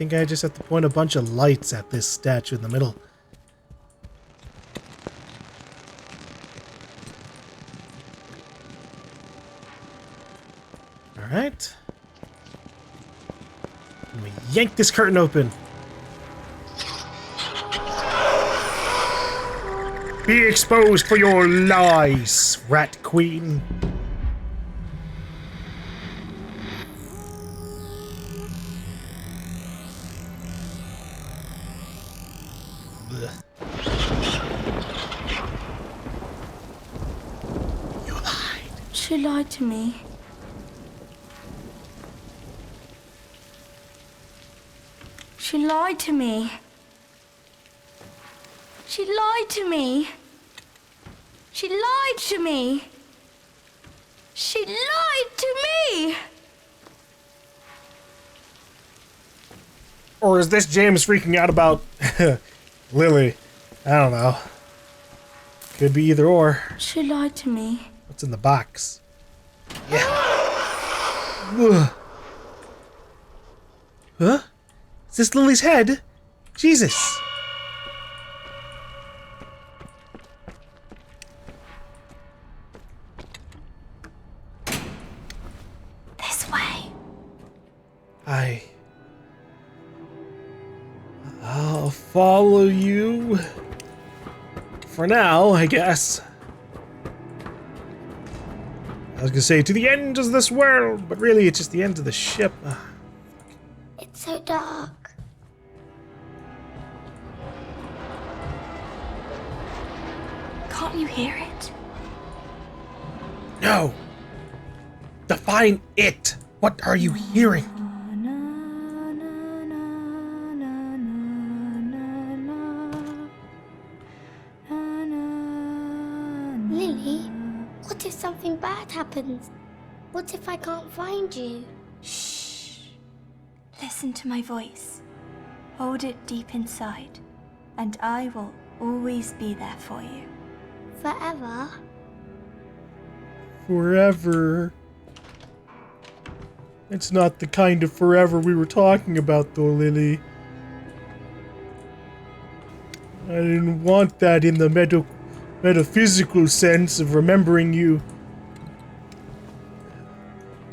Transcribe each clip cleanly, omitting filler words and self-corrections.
think I just have to point a bunch of lights at this statue in the middle. Alright. And we yank this curtain open. Be exposed for your lies, Rat Queen. Blech. You lied. She lied to me. She lied to me. She lied to me. She lied to me. She lied to me. Or is this James freaking out about Lily? I don't know. Could be either or. She lied to me. What's in the box? Yeah. Ugh. Huh? Is this Lily's head? Jesus. This way. I'll follow you. For now, I guess. I was gonna say, to the ends of this world, but really it's just the end of the ship. It's so dark. Can't you hear it? No! Define it! What are you hearing? Lily, what if something bad happens? What if I can't find you? Shh. Listen to my voice. Hold it deep inside, and I will always be there for you. Forever? Forever. It's not the kind of forever we were talking about, though, Lily. I didn't want that in the metaphysical sense of remembering you.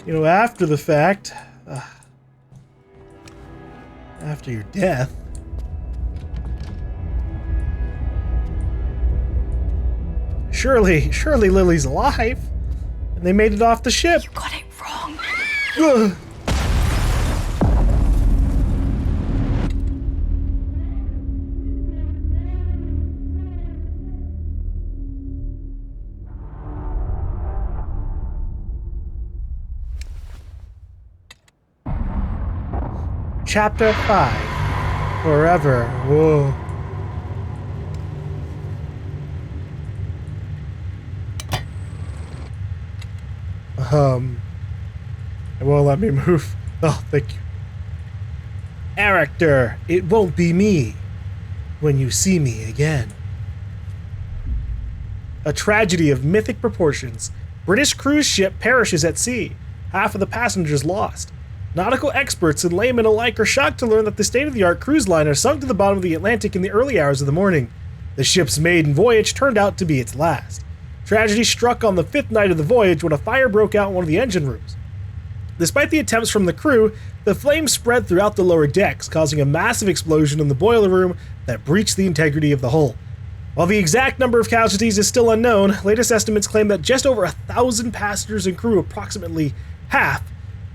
You know, after the fact. After your death. Surely Lily's alive. And they made it off the ship. You got it wrong. Ugh. Chapter 5. Forever. Whoa. It won't let me move. Oh, thank you. Character, it won't be me when you see me again. A tragedy of mythic proportions. British cruise ship perishes at sea. Half of the passengers lost. Nautical experts and laymen alike are shocked to learn that the state-of-the-art cruise liner sunk to the bottom of the Atlantic in the early hours of the morning. The ship's maiden voyage turned out to be its last. Tragedy struck on the 5th night of the voyage when a fire broke out in one of the engine rooms. Despite the attempts from the crew, the flames spread throughout the lower decks, causing a massive explosion in the boiler room that breached the integrity of the hull. While the exact number of casualties is still unknown, latest estimates claim that just over 1,000 passengers and crew, approximately half,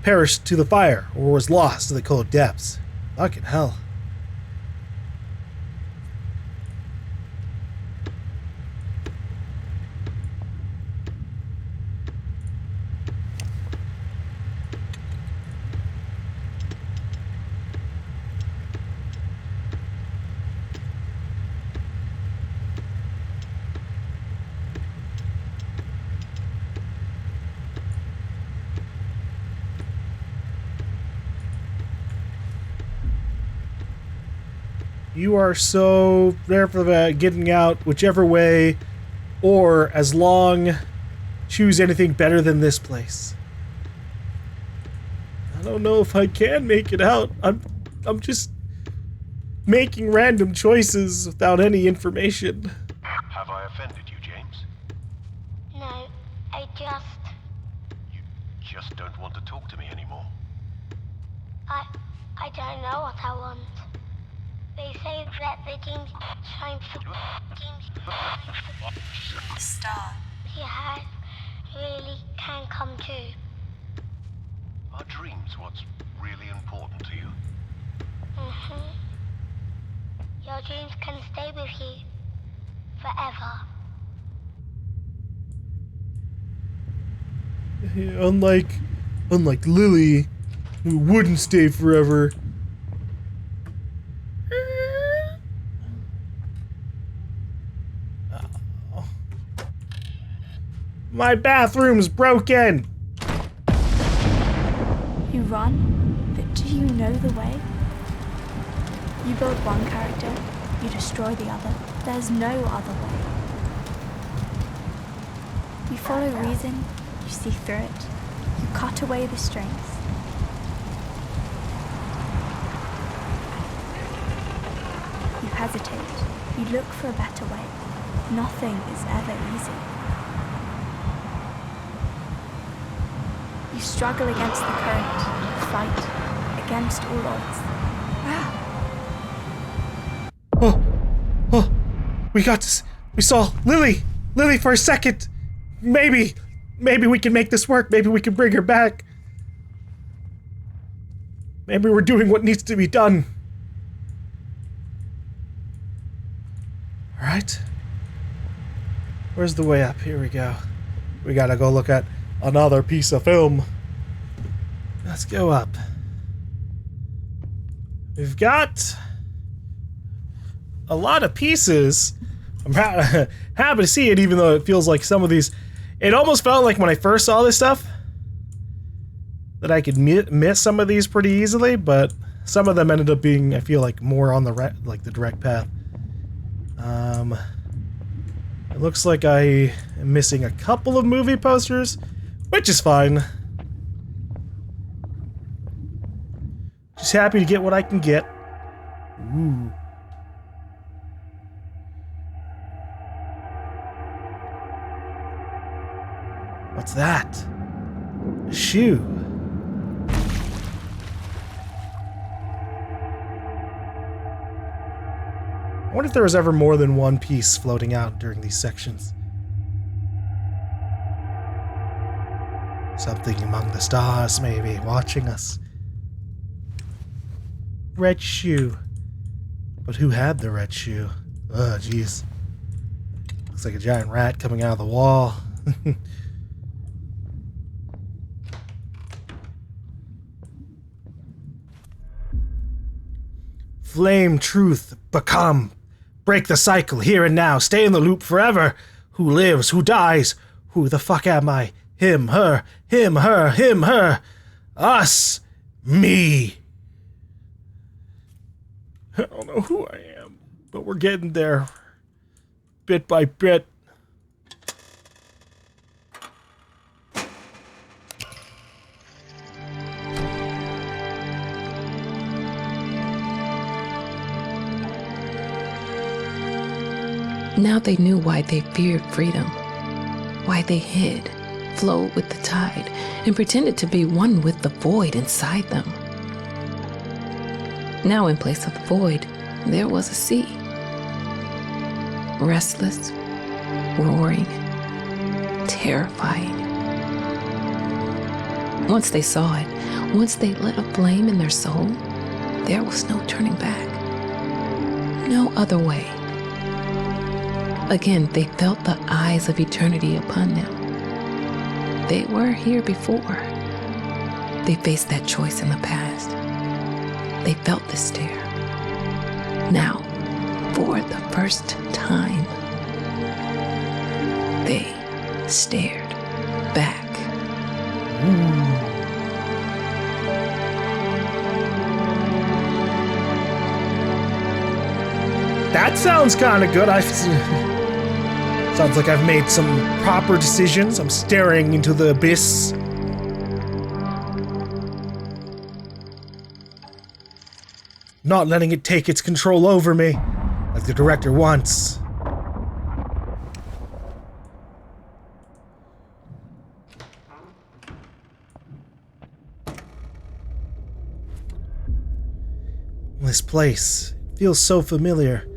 perished to the fire or was lost to the cold depths. Fucking hell. You are so there for the getting out whichever way, or as long, choose anything better than this place. I don't know if I can make it out. I'm I'm just making random choices without any information. Have I offended you, James? No, You just don't want to talk to me anymore. I don't know what I want. They say that the dreams shine for The star. he has really can come true. Are dreams what's really important to you? Your dreams can stay with you forever. Unlike Lily, who wouldn't stay forever. Oh. My bathroom's broken. You run, but do you know the way? You build one character, you destroy the other. There's no other way. You follow reason, you see through it, you cut away the strings. You hesitate, you look for a better way. Nothing is ever easy. You struggle against the current, you fight against all odds. Oh, we saw Lily for a second. Maybe we can make this work. Maybe we can bring her back. Maybe we're doing what needs to be done. All right. Where's the way up? Here we go. We gotta go look at another piece of film. Let's go up. We've got a lot of pieces. I'm happy to see it, even though it feels like some of these... It almost felt like when I first saw this stuff that I could miss some of these pretty easily, but some of them ended up being, I feel like, more on the the direct path. It looks like I am missing a couple of movie posters, which is fine. Just happy to get what I can get. Ooh. What's that? A shoe. I wonder if there was ever more than one piece floating out during these sections. Something among the stars, maybe, watching us. Red shoe. But who had the red shoe? Oh, jeez. Looks like a giant rat coming out of the wall. Flame, truth, become. Break the cycle here and now. Stay in the loop forever. Who lives? Who dies? Who the fuck am I? Him, her, him, her, him, her. Us. Me. I don't know who I am, but we're getting there. Bit by bit. Now they knew why they feared freedom, why they hid, flowed with the tide, and pretended to be one with the void inside them. Now in place of the void, there was a sea. Restless, roaring, terrifying. Once they saw it, once they lit a flame in their soul, there was no turning back. No other way. Again, they felt the eyes of eternity upon them. They were here before. They faced that choice in the past. They felt the stare. Now, for the first time, they stared back. That sounds kind of good. Sounds like I've made some proper decisions. I'm staring into the abyss. Not letting it take its control over me, like the director wants. This place feels so familiar,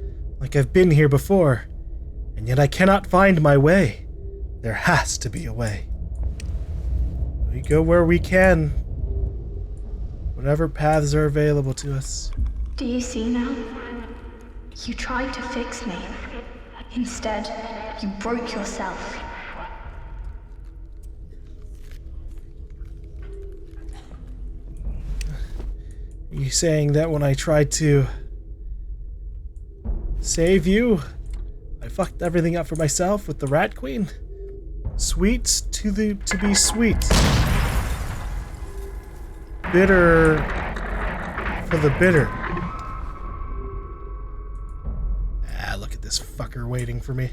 like I've been here before, and yet I cannot find my way. There has to be a way. We go where we can, whatever paths are available to us. Do you see now? You tried to fix me. Instead, you broke yourself. Are you saying that when I tried to save you, I fucked everything up for myself with the Rat Queen? Sweets to be sweet. Bitter for the bitter. Ah, look at this fucker waiting for me.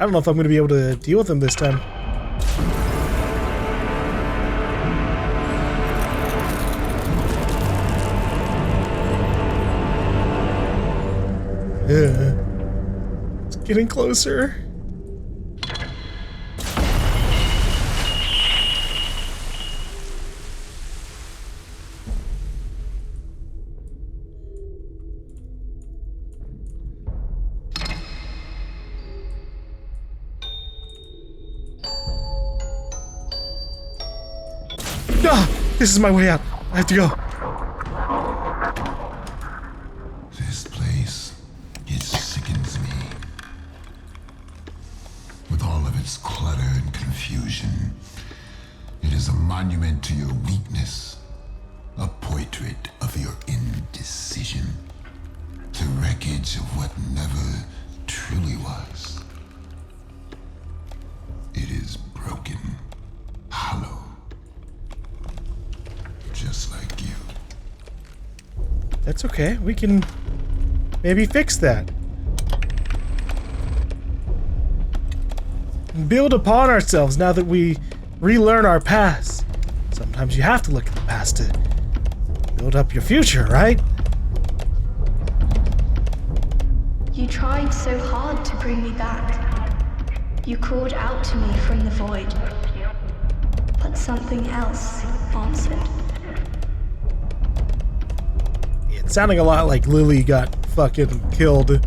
I don't know if I'm going to be able to deal with him this time. It's getting closer. This is my way out. I have to go. This place, it sickens me. With all of its clutter and confusion, it is a monument to your weakness, a portrait of your indecision, the wreckage of what never truly was. It is broken, hollow. Just like you. That's okay. We can maybe fix that. Build upon ourselves now that we relearn our past. Sometimes you have to look at the past to build up your future, right? You tried so hard to bring me back. You called out to me from the void. But something else answered. It's sounding a lot like Lily got fucking killed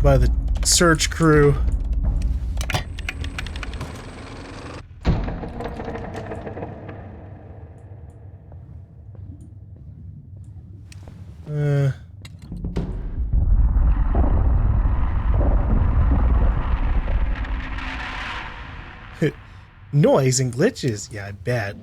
by the search crew. Noise and glitches. Yeah, I bet.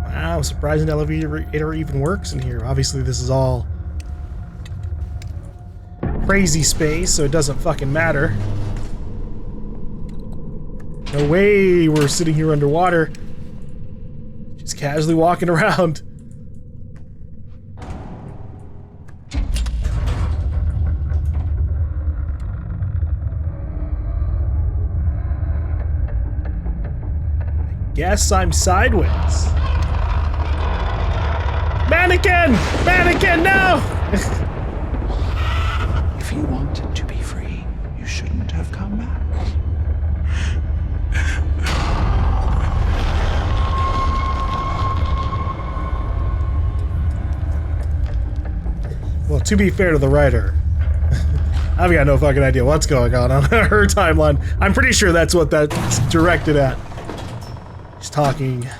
Wow, surprising the elevator even works in here. Obviously, this is all crazy space, so it doesn't fucking matter. No way we're sitting here underwater. Just casually walking around. I guess I'm sideways. Mannequin! Mannequin, no! If you wanted to be free, you shouldn't have come back. Well, to be fair to the writer, I've got no fucking idea what's going on her timeline. I'm pretty sure that's what that's directed at. She's talking to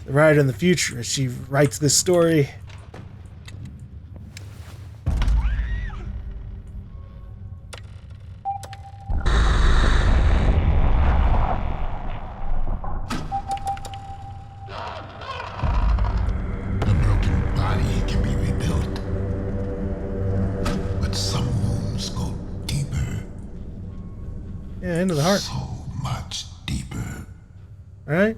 the writer in the future as she writes this story. Yeah, into the heart. So much deeper. Alright.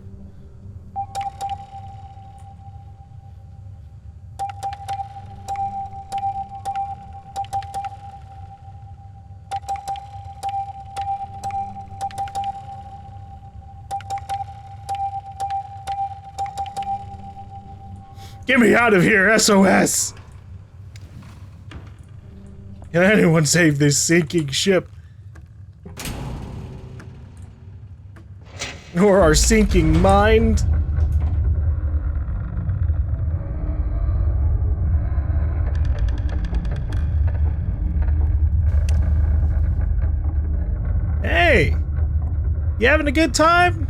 Get me out of here, SOS! Can anyone save this sinking ship? Or our sinking mind? Hey! You having a good time?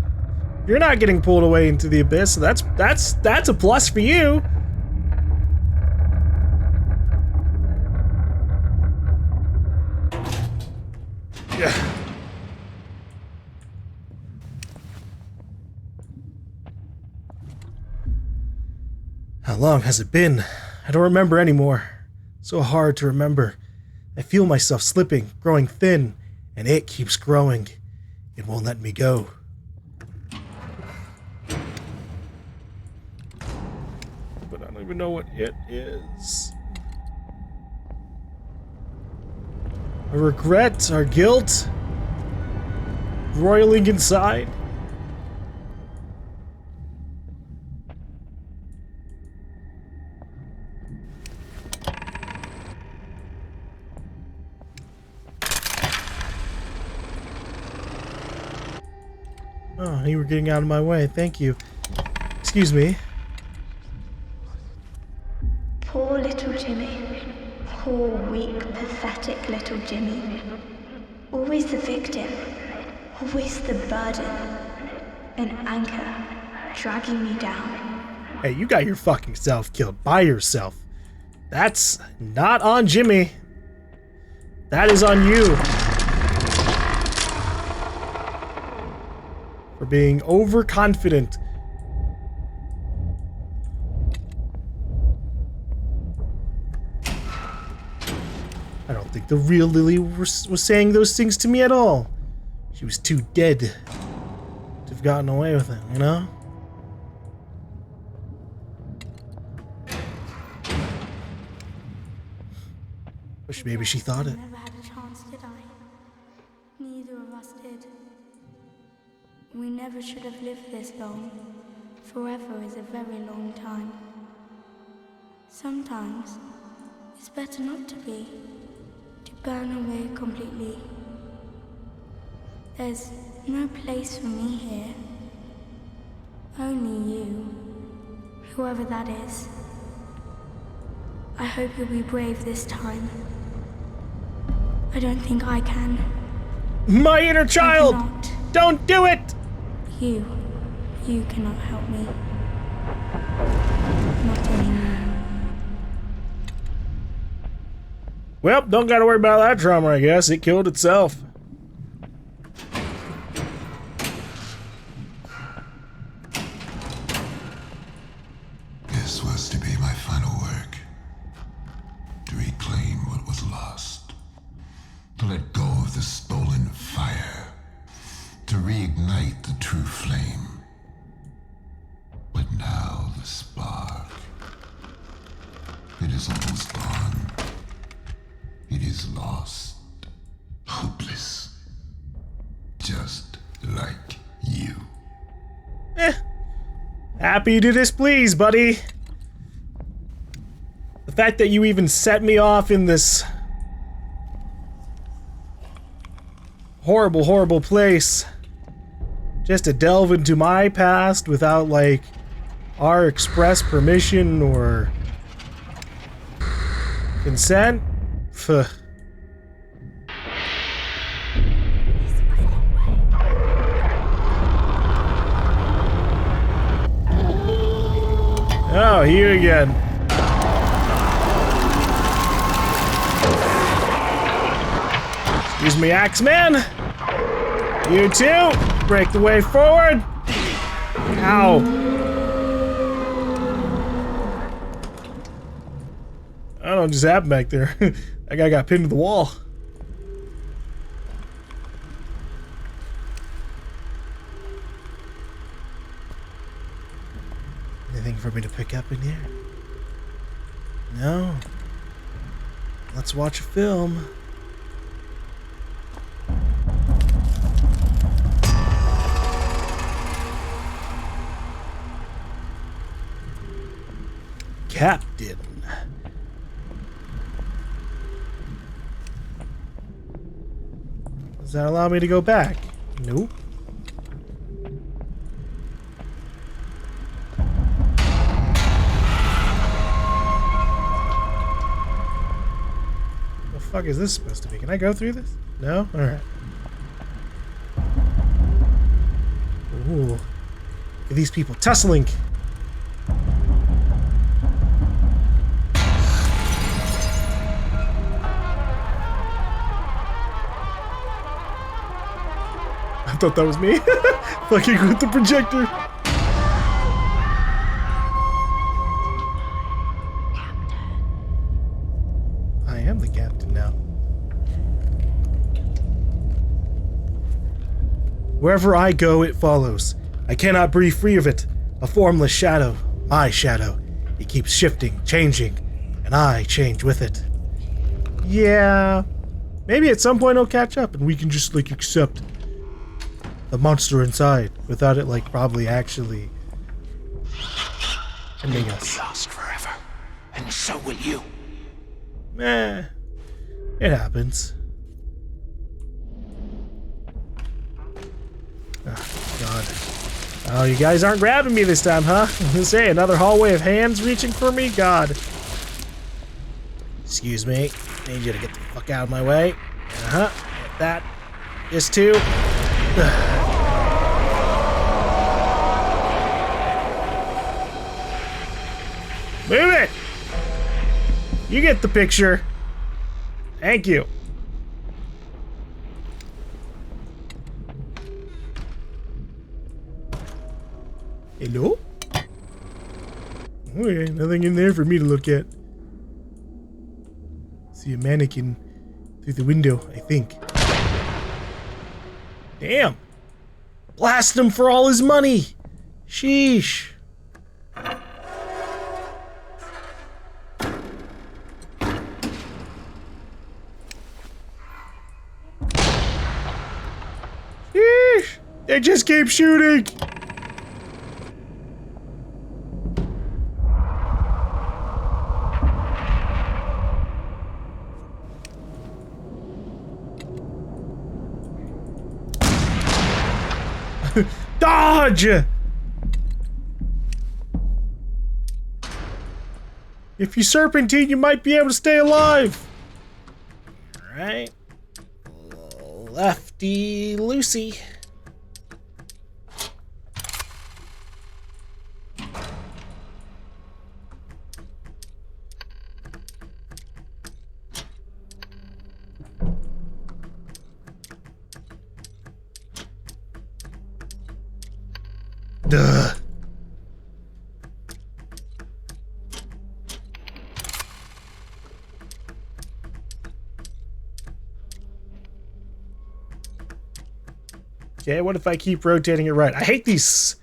You're not getting pulled away into the abyss, so that's a plus for you. Yeah. How long has it been? I don't remember anymore. So hard to remember. I feel myself slipping, growing thin, and it keeps growing. It won't let me go. But I don't even know what it is. Our regret, our guilt, roiling inside. Oh, you were getting out of my way. Thank you. Excuse me. Poor little Jimmy. Poor, weak, pathetic little Jimmy. Always the victim. Always the burden. An anchor dragging me down. Hey, you got your fucking self killed by yourself. That's not on Jimmy. That is on you. For being overconfident. I don't think the real Lily was saying those things to me at all. She was too dead to have gotten away with it, you know? Wish maybe she thought it. Never had a chance, did I? Neither of us did. We never should have lived this long. Forever is a very long time. Sometimes it's better not to be, to burn away completely. There's no place for me here. Only you, whoever that is. I hope you'll be brave this time. I don't think I can. My inner child! cannot. Don't do it! You cannot help me. Not anymore. Well, don't gotta worry about that trauma, I guess. It killed itself. This was to be my final work. To reclaim what was lost. To let go of the stolen fire. To reignite the true flame. But now the spark. It is almost gone. It is lost. Hopeless. Just like you. Happy to displease, buddy. The fact that you even set me off in this horrible, horrible place just to delve into my past without, like, our express permission or consent. Pho. Oh, you again. Excuse me, Axeman. You too. Break the way forward. Ow. I don't know what just happened back there. That guy got pinned to the wall. anything for me to pick up in here? No. Let's watch a film. Captain. Does that allow me to go back? Nope. The fuck is this supposed to be? Can I go through this? No? Alright. Ooh. Look at these people tussling. I thought that was me. Fucking with the projector. I am the captain now. Wherever I go, it follows. I cannot breathe free of it. A formless shadow. My shadow. It keeps shifting, changing, and I change with it. Yeah. Maybe at some point it'll catch up and we can just, like, accept the monster inside without it, like, probably actually ending us. Last forever, and so will you. Meh. It happens. Oh, God. Oh, you guys aren't grabbing me this time, huh? I was gonna say, another hallway of hands reaching for me? God. Excuse me. Need you to get the fuck out of my way. Uh-huh. Get that. This too. Move it! You get the picture. Thank you. Hello? Okay, nothing in there for me to look at. See a mannequin through the window, I think. Damn. Blast him for all his money. Sheesh. Sheesh. They just keep shooting. Dodge! If you serpentine, you might be able to stay alive. Alright. Lefty loosey. Duh. Okay, what if I keep rotating it right? I hate these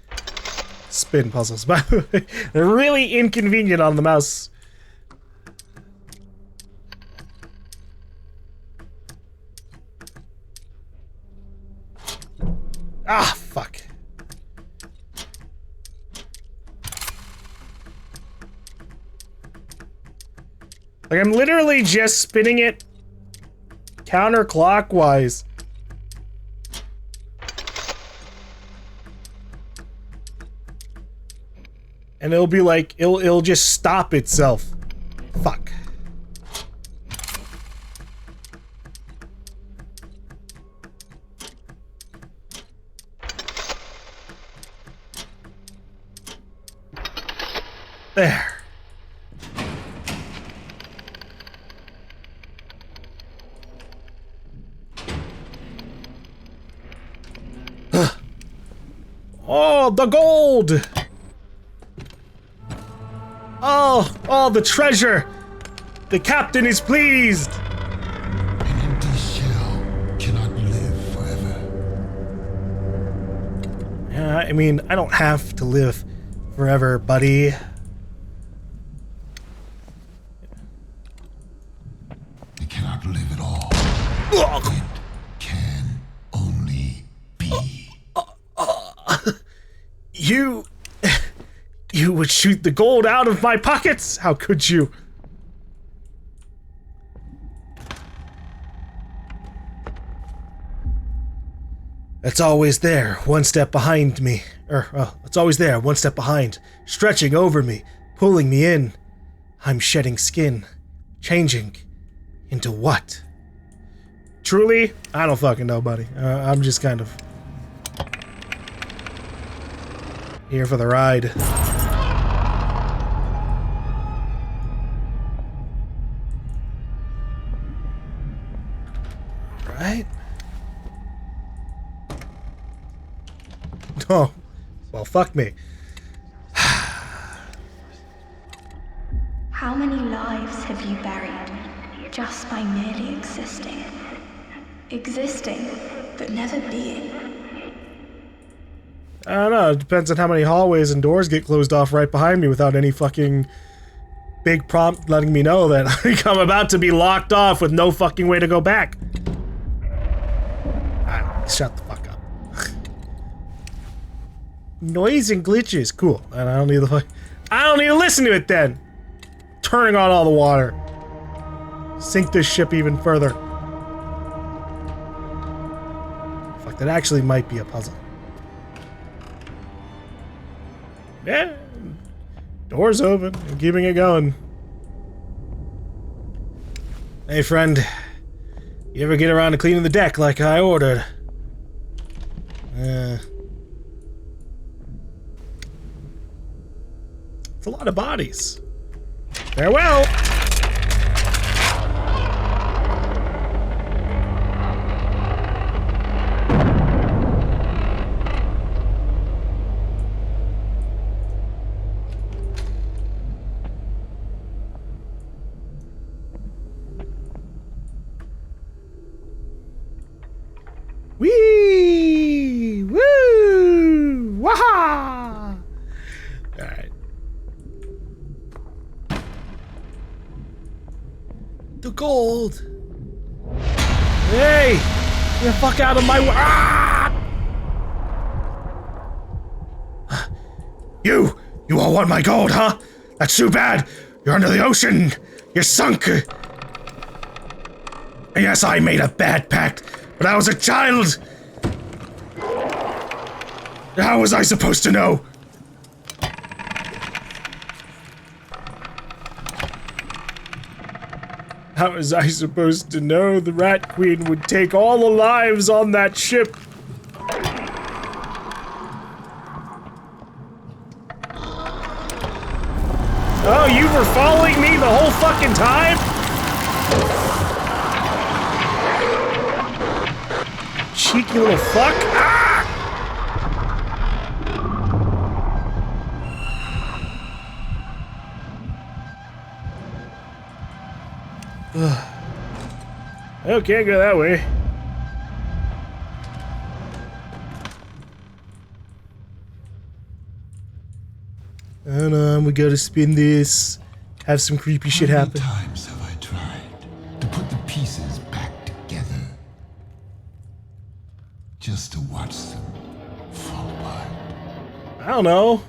spin puzzles, by the way. They're really inconvenient on the mouse. Ah, fuck. Like, I'm literally just spinning it counterclockwise. And it'll be like, it'll just stop itself. Fuck. There. Oh, the gold! Oh, the treasure! The captain is pleased! An empty shell cannot live forever. Yeah, I mean, I don't have to live forever, buddy. It cannot live at all. It can only be. You would shoot the gold out of my pockets? How could you? It's always there, one step behind me. It's always there, one step behind, stretching over me, pulling me in. I'm shedding skin, changing into what? Truly, I don't fucking know, buddy. I'm just kind of here for the ride. Right? Oh, well, fuck me. How many lives have you buried just by merely existing? Existing, but never being. I don't know, it depends on how many hallways and doors get closed off right behind me without any fucking big prompt letting me know that I'm about to be locked off with no fucking way to go back. Shut the fuck up. Noise and glitches, cool. And I don't need to listen to it then. Turning on all the water. Sink this ship even further. Fuck, that actually might be a puzzle. Yeah. Door's open. I'm keeping it going. Hey, friend. You ever get around to cleaning the deck like I ordered? It's a lot of bodies. Farewell! Whee! Woo! Waha! Alright. The gold! Hey! Get the fuck out of my way! Ah! You all want my gold, huh? That's too bad! You're under the ocean! You're sunk! Yes, I made a bad pact, but I was a child! How was I supposed to know? How was I supposed to know the Rat Queen would take all the lives on that ship? Oh, you were following me the whole fucking time? Cheeky little fuck. Ah! Oh, can't go that way. Hold on, we gotta spin this. Have some creepy shit happen. How many times have I tried to put the pieces back together? Just to watch them fall apart. I don't know.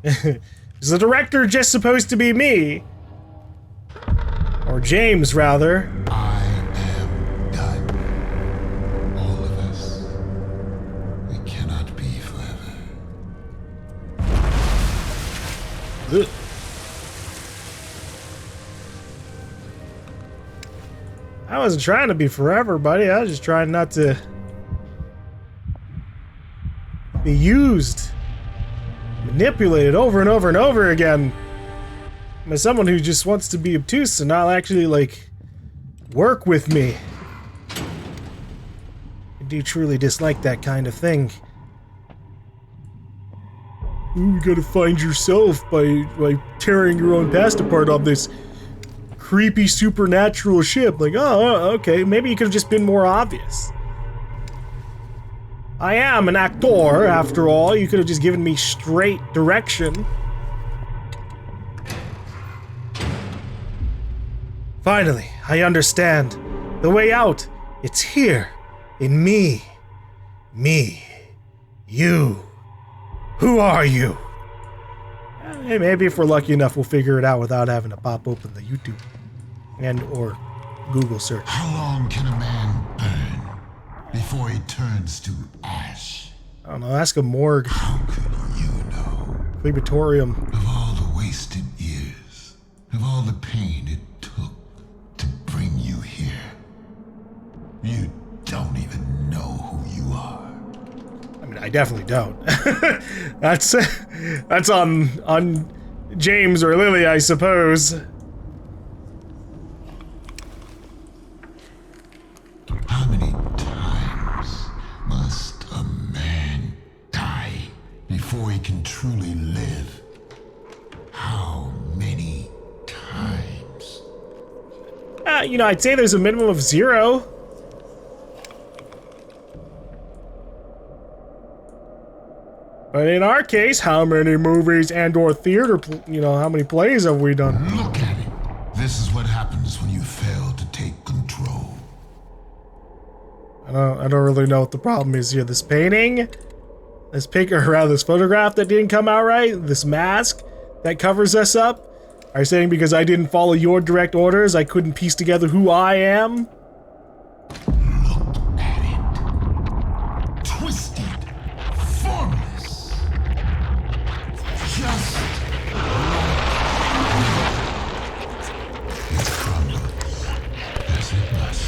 Is the director just supposed to be me? Or James, rather. I am done. All of us. We cannot be forever. Ugh. I wasn't trying to be forever, buddy. I was just trying not to be used, manipulated over and over and over again. I'm someone who just wants to be obtuse and not actually, like, work with me. I do truly dislike that kind of thing. Ooh, you gotta find yourself by tearing your own past apart on this creepy supernatural ship. Like, oh, okay, maybe you could have just been more obvious. I am an actor, after all. You could have just given me straight direction. Finally, I understand. The way out, it's here. In me. Me. You. Who are you? Hey, maybe if we're lucky enough, we'll figure it out without having to pop open the YouTube and or Google search. How long can a man burn before he turns to ash? I don't know, ask a morgue. How could you know? Crematorium. Of all the wasted years, of all the pain it took to bring you here, you don't even know who you are. I mean, I definitely don't. That's on James or Lily, I suppose. How many times must a man die before he can truly live? How many times? You know, I'd say there's a minimum of 0. But in our case, how many movies and or theater, how many plays have we done? Look at it. This is what happens when you fail to take control. I don't really know what the problem is here. This painting, this this photograph that didn't come out right, this mask that covers us up. Are you saying because I didn't follow your direct orders, I couldn't piece together who I am? Look at it. Twisted. Formless. Just it crumbles as it must.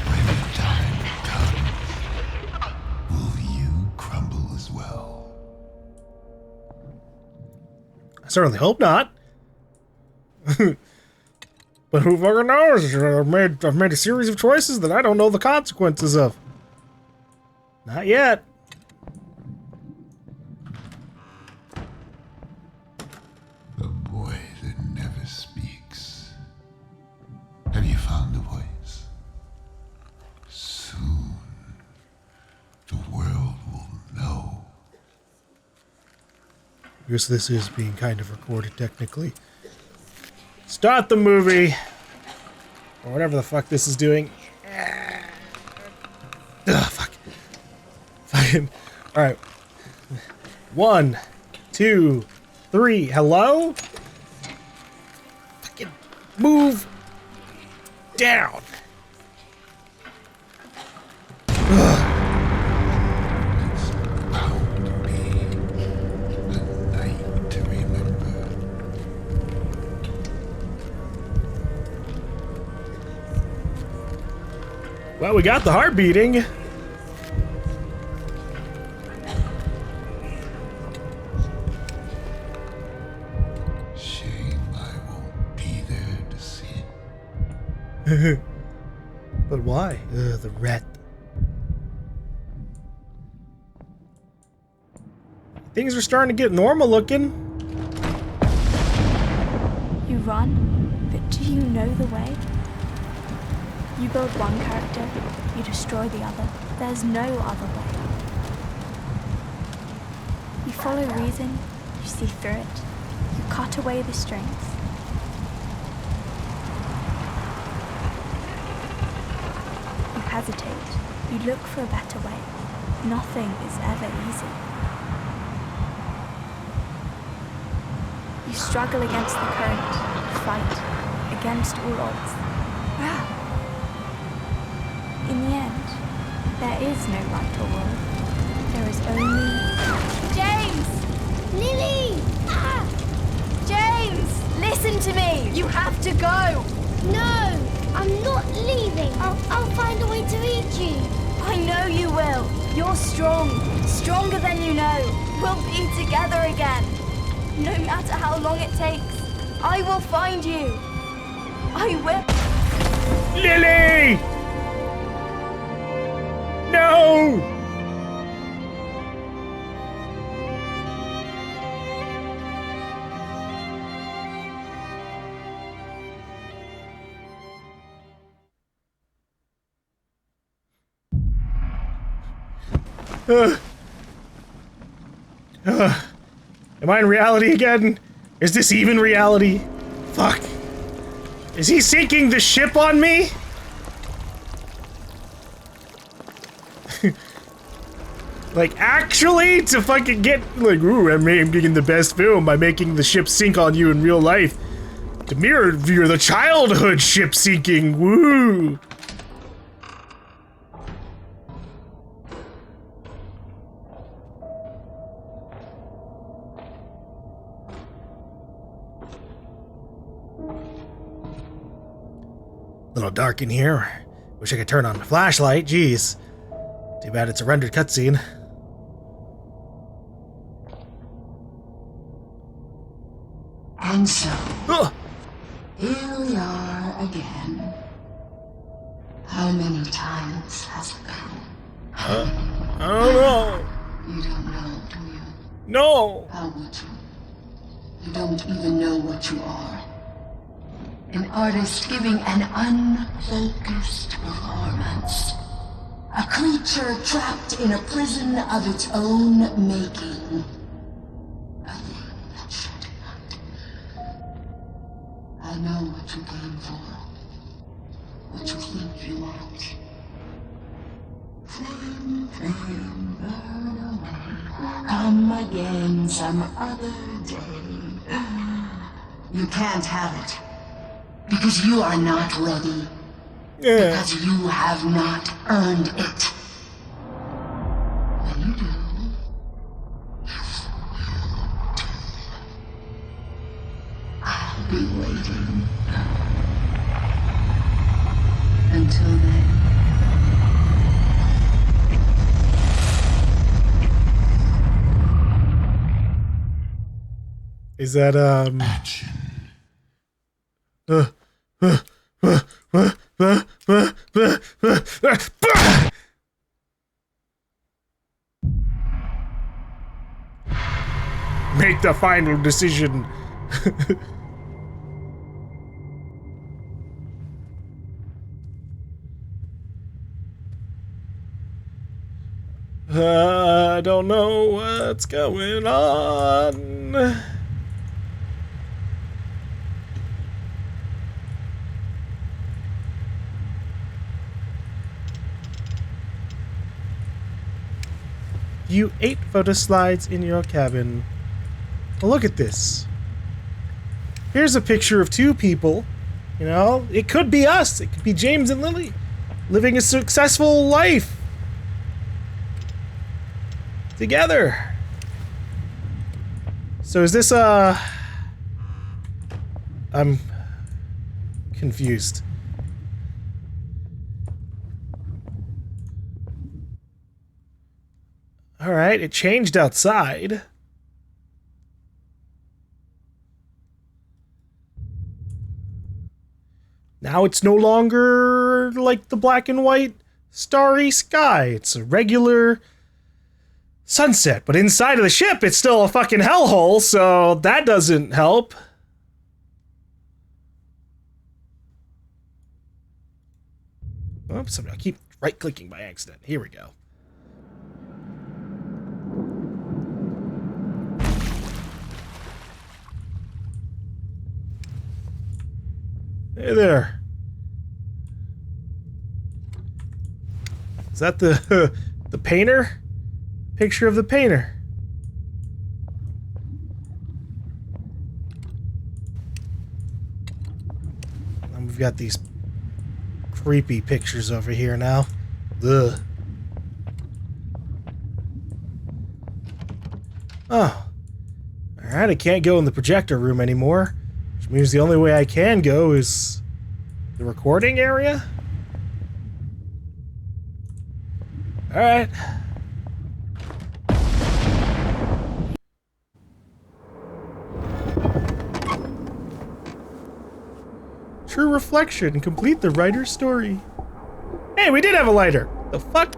When the time comes, will you crumble as well? I certainly hope not. But who fucking knows? I've made a series of choices that I don't know the consequences of. Not yet. The boy that never speaks. Have you found the voice? Soon, the world will know. I guess this is being kind of recorded technically. Start the movie. Or whatever the fuck this is doing. Ugh, fuck. Fucking. Alright. 1, 2, 3. Hello? Fucking move down. Ugh. It's bound to be a night to remember. Well, we got the heart beating. Shame I won't be there to see it. But why? The rat. Things are starting to get normal looking. You run, but do you know the way? You build one character, you destroy the other. There's no other way. You follow reason, you see through it. You cut away the strings. You hesitate. You look for a better way. Nothing is ever easy. You struggle against the current, fight against all odds. Wow. In the end, there is no right or wrong. There is only... James! Lily! Ah! James! Listen to me! You have to go! No! I'm not leaving. I'll find a way to reach you. I know you will. You're strong. Stronger than you know. We'll be together again. No matter how long it takes, I will find you. I will... Lily! No! Am I in reality again? Is this even reality? Fuck. Is he sinking the ship on me? Like, actually? To fucking get, like, ooh, I'm making the best film by making the ship sink on you in real life. To mirror the childhood ship sinking, woo! A little dark in here. Wish I could turn on my flashlight, jeez. Too bad it's a rendered cutscene. And so, Ugh. here we are again. How many times has it been? I don't know. You don't know, do you? No. How would you? You don't even know what you are. An artist giving an unfocused performance. A creature trapped in a prison of its own making. A thing that should not. I know what you came for. What you think you want. Flame, flame, burn away. Come again some other day. You can't have it. Because you are not ready. Yeah. Because you have not earned it. When you do, I'll be waiting. Until then. Is that, Action. Make the final decision. I don't know what's going on. You 8 photo slides in your cabin. Well, look at this. Here's a picture of 2 people. You know, it could be us. It could be James and Lily living a successful life together. So is this I'm confused. All right, it changed outside. Now it's no longer like the black and white starry sky. It's a regular sunset, but inside of the ship it's still a fucking hellhole, so that doesn't help. Oops, I keep right-clicking by accident. Here we go. Hey there. Is that the the painter? Picture of the painter. And we've got these creepy pictures over here now. Ugh. Oh. Alright, I can't go in the projector room anymore. Which means the only way I can go is the recording area? Alright. True reflection. Complete the writer's story. Hey, we did have a lighter. The fuck?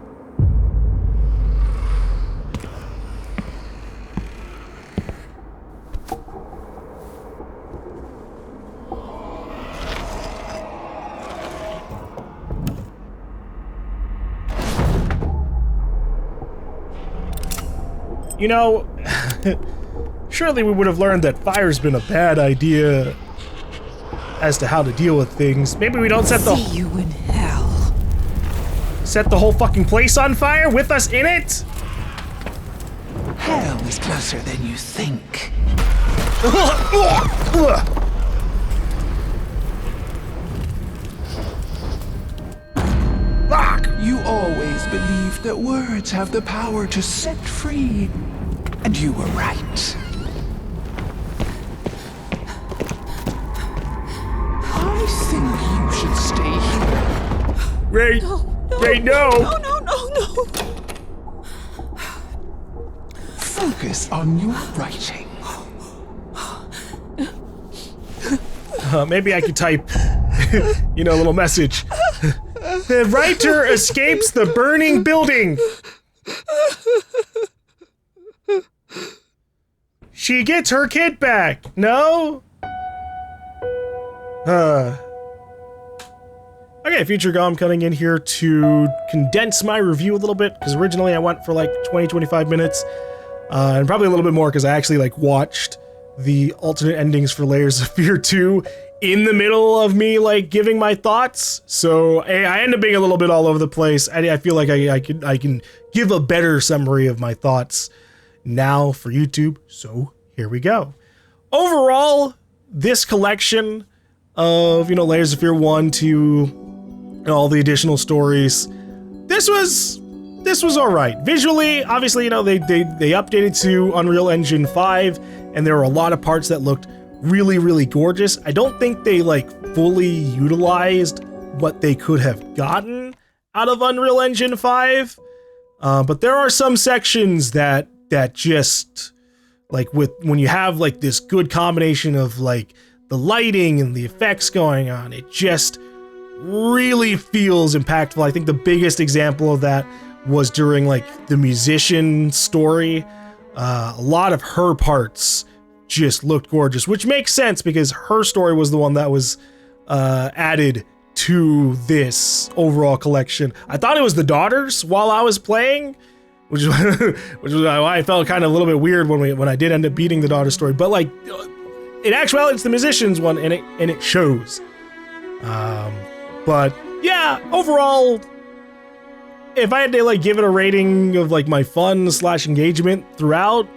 you know, surely we would have learned that fire's been a bad idea as to how to deal with things. Maybe we don't set the See you in hell. Set the whole fucking place on fire with us in it? Hell is closer than you think. Fuck! You always believed that words have the power to set free. And you were right. I think you should stay here. Ray! Ray, no! No. Focus on your writing. Maybe I could type, you know, a little message. The writer escapes the burning building. She gets her kid back. No? Okay, Future GaLm cutting in here to condense my review a little bit, because originally I went for like 20-25 minutes, and probably a little bit more because I actually like watched the alternate endings for Layers of Fear 2 in the middle of me like giving my thoughts, so I end up being a little bit all over the place. I feel like I can give a better summary of my thoughts now for YouTube, so here we go. Overall, this collection of, you know, Layers of Fear 1 to all the additional stories, this was all right. Visually, obviously, you know, they updated to Unreal Engine 5, and there were a lot of parts that looked really, really gorgeous. I don't think they like fully utilized what they could have gotten out of Unreal Engine 5, but there are some sections that just like when you have like this good combination of like the lighting and the effects going on, it just really feels impactful. I think the biggest example of that was during like the musician story. A lot of her parts just looked gorgeous, which makes sense because her story was the one that was added to this overall collection. I thought it was the daughters while I was playing, which was why I felt kind of a little bit weird when I did end up beating the daughter story. But like in actuality, it's the musicians one, and it shows. But yeah, overall, if I had to like give it a rating of like my fun / engagement throughout,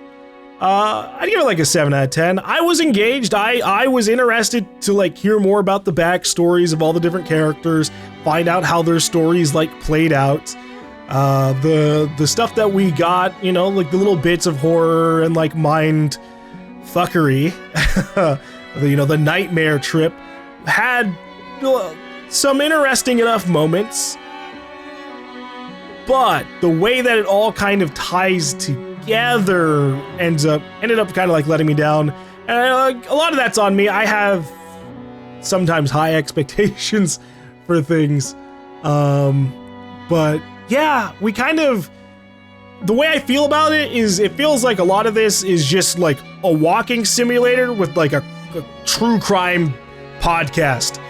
I'd give it like a 7 out of 10. I was engaged. I was interested to like hear more about the backstories of all the different characters, find out how their stories like played out. The stuff that we got, you know, like the little bits of horror and like mind fuckery, you know, the nightmare trip had some interesting enough moments, but the way that it all kind of ties together ended up kind of like letting me down, and a lot of that's on me. I have sometimes high expectations for things, but yeah, we kind of, the way I feel about it is it feels like a lot of this is just like a walking simulator with like a true crime podcast,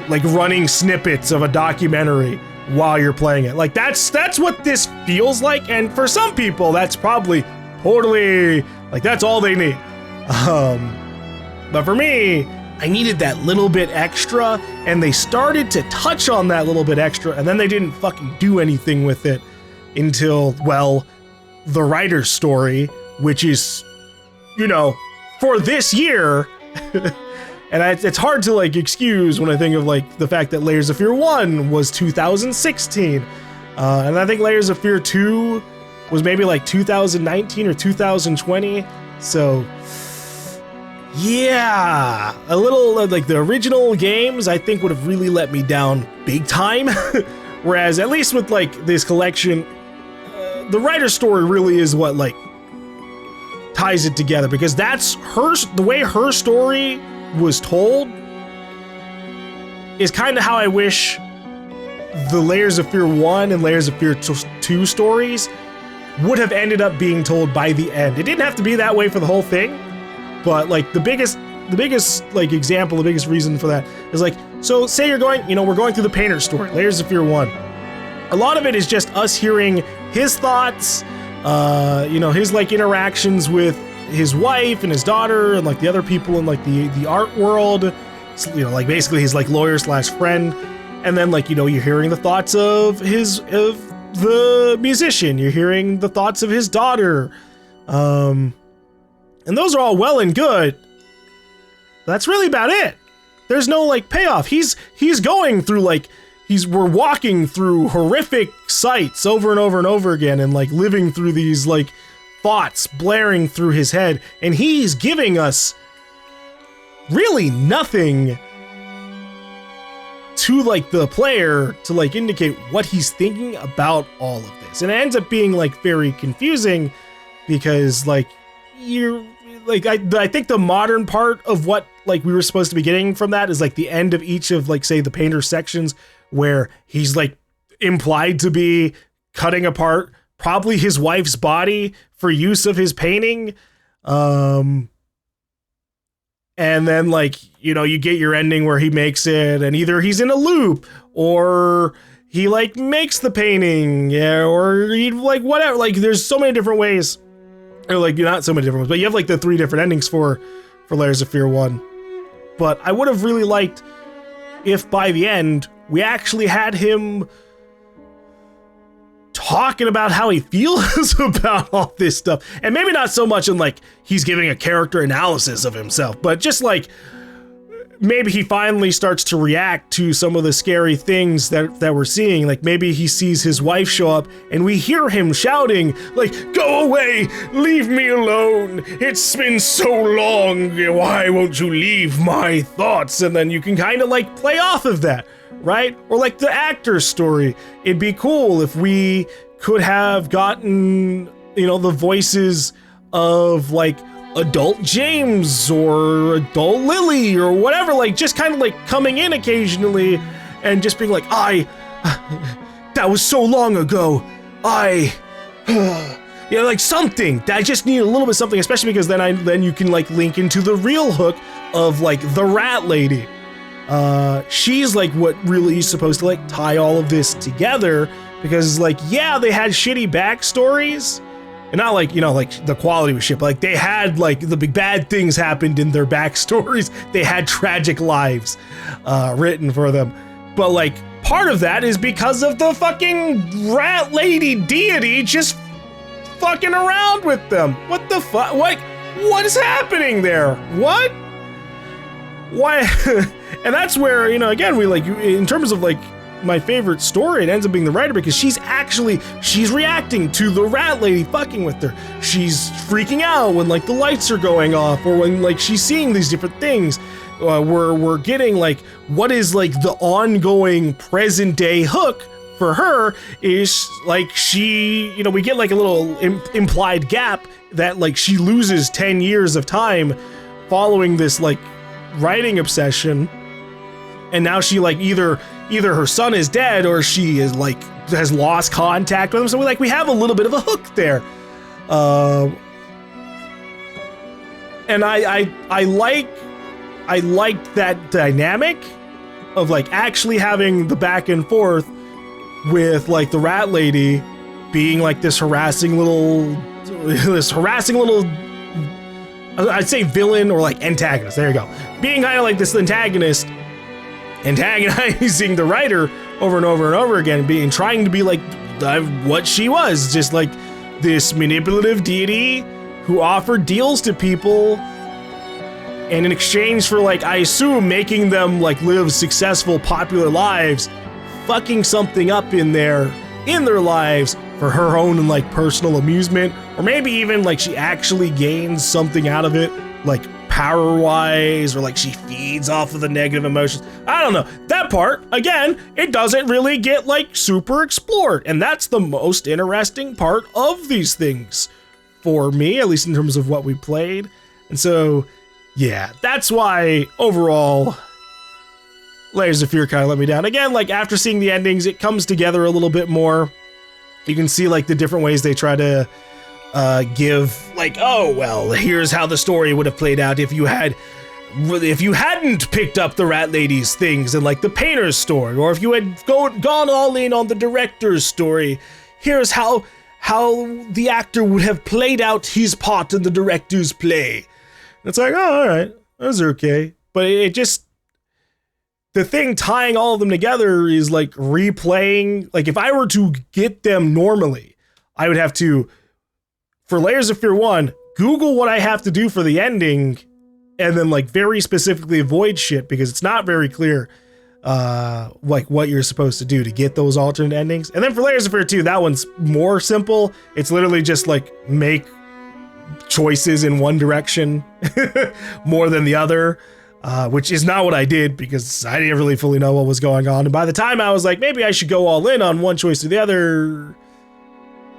like running snippets of a documentary while you're playing it. Like that's what this feels like, and for some people that's probably totally like that's all they need. But for me, I needed that little bit extra, and they started to touch on that little bit extra, and then they didn't fucking do anything with it until, well, the writer's story, which is, you know, for this year. And it's hard to like excuse when I think of like the fact that Layers of Fear 1 was 2016, and I think Layers of Fear 2 was maybe like 2019 or 2020. So yeah, a little like the original games I think would have really let me down big time. Whereas at least with like this collection, the writer's story really is what like ties it together, because that's the way her story was told is kind of how I wish the Layers of Fear 1 and Layers of Fear 2 stories would have ended up being told by the end. It didn't have to be that way for the whole thing, but like the biggest like example, the biggest reason for that is like, so say you're going, you know, we're going through the Painter story, Layers of Fear 1. A lot of it is just us hearing his thoughts, You know, his like interactions with his wife and his daughter and like the other people in like the art world. So, you know, like basically his like lawyer slash friend. And then like, you know, you're hearing the thoughts of the musician. You're hearing the thoughts of his daughter. And those are all well and good. That's really about it. There's no like payoff. He's going through like we're walking through horrific sights over and over and over again and like living through these like thoughts blaring through his head, and he's giving us really nothing to like the player to like indicate what he's thinking about all of this. And it ends up being like very confusing because like you're like I think the modern part of what like we were supposed to be getting from that is like the end of each of like say the painter sections where he's like implied to be cutting apart probably his wife's body for use of his painting. And then like, you know, you get your ending where he makes it and either he's in a loop or he like makes the painting, yeah, or he like whatever. Like there's so many different ways, or like not so many different ones, but you have like the 3 different endings for Layers of Fear 1. But I would have really liked if by the end we actually had him talking about how he feels about all this stuff. And maybe not so much in like he's giving a character analysis of himself, but just like maybe he finally starts to react to some of the scary things that we're seeing. Like maybe he sees his wife show up and we hear him shouting like, "Go away, leave me alone. It's been so long. Why won't you leave my thoughts?" And then you can kind of like play off of that. Right? Or like the actor's story. It'd be cool if we could have gotten, you know, the voices of like adult James or adult Lily or whatever, like just kind of like coming in occasionally and just being like, that was so long ago. You know, like something. I just need a little bit of something, especially because then you can like link into the real hook of like the rat lady. She's like what really is supposed to like tie all of this together, because like, yeah, they had shitty backstories and not like, you know, like the quality was shit, but like they had like the big bad things happened in their backstories. They had tragic lives written for them, but like part of that is because of the fucking rat lady deity just fucking around with them. What the fuck? What is happening there? What? Why? And that's where, you know, again, we like, in terms of like my favorite story, it ends up being the writer, because she's reacting to the rat lady fucking with her. She's freaking out when like the lights are going off, or when like she's seeing these different things. We're getting like what is like the ongoing present day hook for her is like she, you know, we get like a little implied gap that like she loses 10 years of time following this like writing obsession, and now she like either her son is dead or she is like has lost contact with him. So we have a little bit of a hook there, and I liked that dynamic of like actually having the back and forth with like the rat lady being like this harassing little I'd say villain or like antagonist. There you go. Being kind of like this antagonist, antagonizing the writer over and over and over again, trying to be like what she was, just like this manipulative deity who offered deals to people, and in exchange for like, I assume, making them like live successful, popular lives, fucking something up in their lives for her own like personal amusement, or maybe even like she actually gains something out of it, like power-wise, or like she feeds off of the negative emotions. I don't know. That part, again, it doesn't really get like super explored, and that's the most interesting part of these things for me, at least in terms of what we played. And so, yeah, that's why overall Layers of Fear kind of let me down. Again, like after seeing the endings, it comes together a little bit more. You can see like the different ways they try to give like, oh, well, here's how the story would have played out if you hadn't picked up the rat lady's things and like the painter's story, or if you had gone all in on the director's story. Here's how how the actor would have played out his part in the director's play. And it's like, oh, all right, those are okay. But it just, the thing tying all of them together is like replaying. Like if I were to get them normally, I would have to, for Layers of Fear 1, Google what I have to do for the ending and then like very specifically avoid shit because it's not very clear like what you're supposed to do to get those alternate endings. And then for Layers of Fear 2, that one's more simple. It's literally just like make choices in one direction more than the other, which is not what I did because I didn't really fully know what was going on. And by the time I was like, maybe I should go all in on one choice or the other,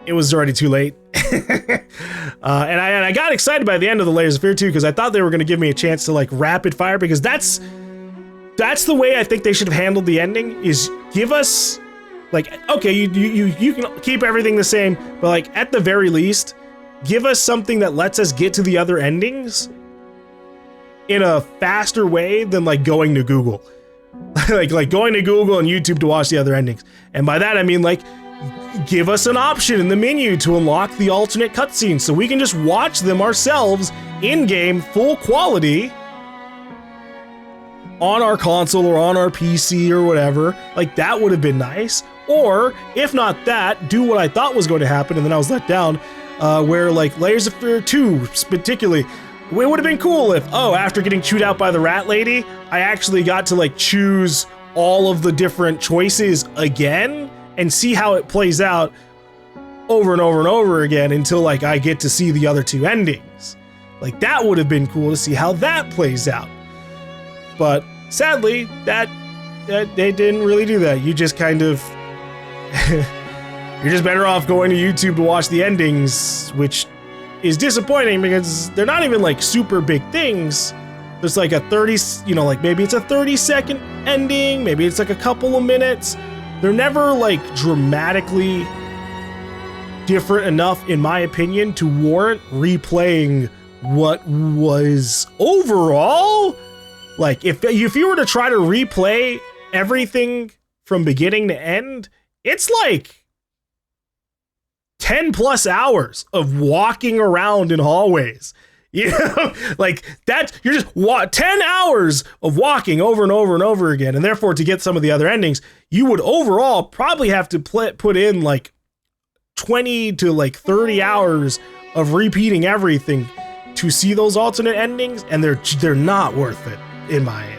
it was already too late. And I got excited by the end of the Layers of Fear 2 because I thought they were going to give me a chance to like rapid fire, because that's the way I think they should have handled the ending, is give us like, okay, you can keep everything the same, but like at the very least, give us something that lets us get to the other endings in a faster way than like going to Google. like going to Google and YouTube to watch the other endings. And by that I mean like give us an option in the menu to unlock the alternate cutscenes so we can just watch them ourselves in-game, full quality, on our console or on our PC or whatever. Like that would have been nice. Or if not that, do what I thought was going to happen and then I was let down, where like Layers of Fear 2 particularly, it would have been cool if, after getting chewed out by the rat lady, I actually got to like choose all of the different choices again and see how it plays out over and over and over again until like I get to see the other two endings. Like that would have been cool to see how that plays out. But sadly, that they didn't really do that. You just kind of you're just better off going to YouTube to watch the endings, which is disappointing because they're not even like super big things. There's like a 30, like maybe it's a 30-second ending, maybe it's like a couple of minutes. They're never like dramatically different enough, in my opinion, to warrant replaying what was overall. Like if you were to try to replay everything from beginning to end, it's like 10 plus hours of walking around in hallways. You know, like that, you're just 10 hours of walking over and over and over again. And therefore, to get some of the other endings, you would overall probably have to put in like 20 to like 30 hours of repeating everything to see those alternate endings. And they're not worth it, in my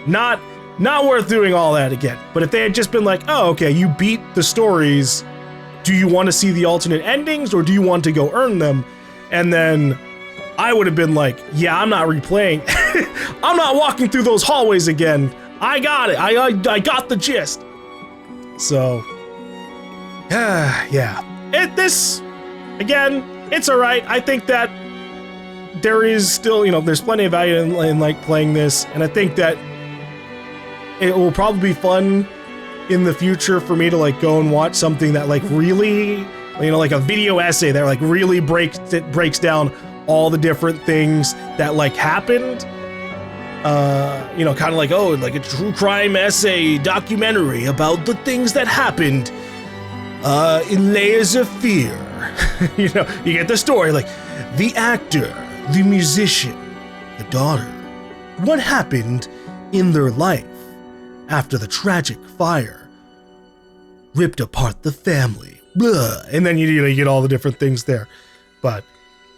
not worth doing all that again. But if they had just been like, oh, okay, you beat the stories, do you want to see the alternate endings or do you want to go earn them? And then I would have been like, yeah, I'm not replaying. I'm not walking through those hallways again. I got it. I got the gist. So, yeah. This, again, it's all right. I think that there is still, there's plenty of value in like playing this. And I think that it will probably be fun in the future for me to like go and watch something that like really, like a video essay that like really breaks down all the different things that like happened, kind of like, like a true crime essay documentary about the things that happened in Layers of Fear. You get the story, like the actor, the musician, the daughter, what happened in their life after the tragic fire ripped apart the family, blah. And then you get all the different things there. But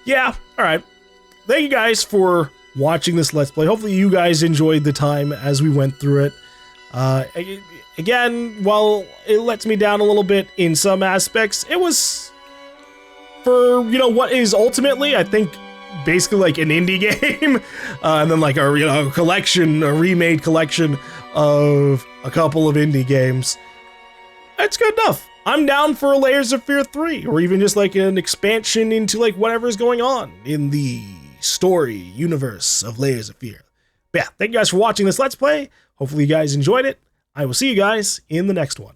yeah, all right. Thank you guys for watching this Let's Play. Hopefully you guys enjoyed the time as we went through it. Again, while it lets me down a little bit in some aspects, it was for, what is ultimately, I think, basically like an indie game. And then like a collection, a remade collection of a couple of indie games. It's good enough. I'm down for Layers of Fear 3, or even just like an expansion into like whatever's going on in the story universe of Layers of Fear. But yeah, thank you guys for watching this Let's Play. Hopefully you guys enjoyed it. I will see you guys in the next one.